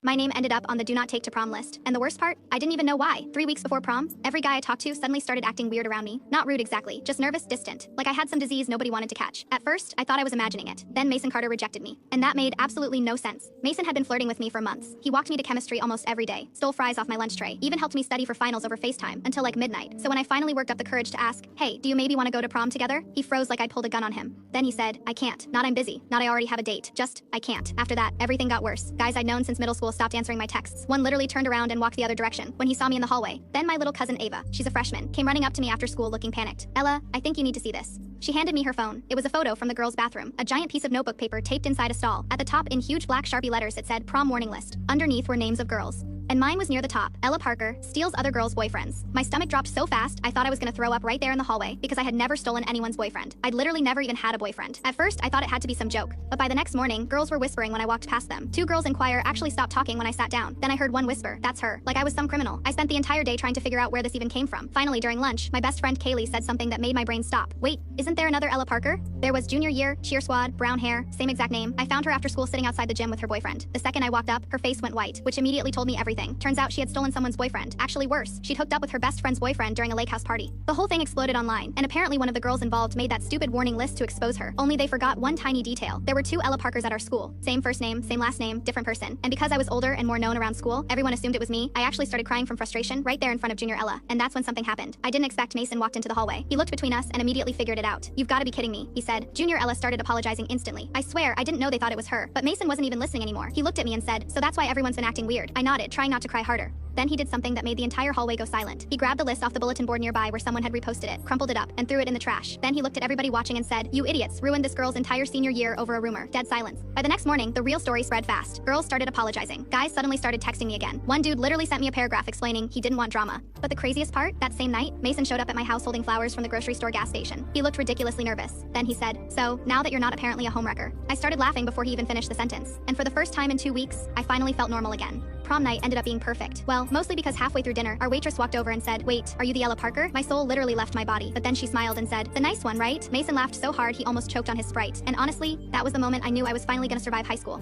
My name ended up on the do not take to prom list, and the worst part, I didn't even know why. 3 weeks before prom, every guy I talked to suddenly started acting weird around me. Not rude exactly, just nervous, distant, like I had some disease nobody wanted to catch. At first, I thought I was imagining it. Then Mason Carter rejected me, and that made absolutely no sense. Mason had been flirting with me for months. He walked me to chemistry almost every day, stole fries off my lunch tray, even helped me study for finals over FaceTime until like midnight. So when I finally worked up the courage to ask, hey, do you maybe want to go to prom together? He froze like I'd pulled a gun on him. Then he said, I can't. Not I'm busy. Not I already have a date. Just, I can't. After that, everything got worse. Guys I'd known since middle school stopped answering my texts. One literally turned around and walked the other direction when he saw me in the hallway. Then my little cousin Ava, she's a freshman, came running up to me after school looking panicked. Ella, I think you need to see this. She handed me her phone. It was a photo from the girls' bathroom, a giant piece of notebook paper taped inside a stall. At the top, in huge black Sharpie letters, it said prom warning list. Underneath were names of girls, and mine was near the top. Ella Parker steals other girls' boyfriends. My stomach dropped so fast, I thought I was gonna throw up right there in the hallway because I had never stolen anyone's boyfriend. I'd literally never even had a boyfriend. At first, I thought it had to be some joke, but by the next morning, girls were whispering when I walked past them. 2 girls in choir actually stopped talking when I sat down. Then I heard one whisper, that's her, like I was some criminal. I spent the entire day trying to figure out where this even came from. Finally, during lunch, my best friend Kaylee said something that made my brain stop. Wait, isn't there another Ella Parker? There was junior year, cheer squad, brown hair, same exact name. I found her after school sitting outside the gym with her boyfriend. The second I walked up, her face went white, which immediately told me everything. Turns out she had stolen someone's boyfriend. Actually worse, she'd hooked up with her best friend's boyfriend during a lake house party. The whole thing exploded online, and apparently one of the girls involved made that stupid warning list to expose her. Only they forgot one tiny detail. There were 2 Ella Parkers at our school. Same first name, same last name, different person. And because I was older and more known around school, everyone assumed it was me. I actually started crying from frustration right there in front of junior Ella, and that's when something happened. I didn't expect Mason walked into the hallway. He looked between us and immediately figured it out. You've got to be kidding me, he said. Junior Ella started apologizing instantly. I swear, I didn't know they thought it was her. But Mason wasn't even listening anymore. He looked at me and said, so that's why everyone's been acting weird. I nodded, trying not to cry harder. Then he did something that made the entire hallway go silent. He grabbed the list off the bulletin board nearby where someone had reposted it, crumpled it up, and threw it in the trash. Then he looked at everybody watching and said, you idiots, ruined this girl's entire senior year over a rumor. Dead silence. By the next morning, the real story spread fast. Girls started apologizing. Guys suddenly started texting me again. One dude literally sent me a paragraph explaining he didn't want drama. But the craziest part, that same night, Mason showed up at my house holding flowers from the grocery store gas station. He looked ridiculously nervous. Then he said, so, now that you're not apparently a homewrecker. I started laughing before he even finished the sentence. And for the first time in 2 weeks, I finally felt normal again. Prom night ended up being perfect. Well, mostly because halfway through dinner, our waitress walked over and said, wait, are you the Ella Parker? My soul literally left my body, but then she smiled and said, the nice one, right? Mason laughed so hard he almost choked on his Sprite. And honestly, that was the moment I knew I was finally gonna survive high school.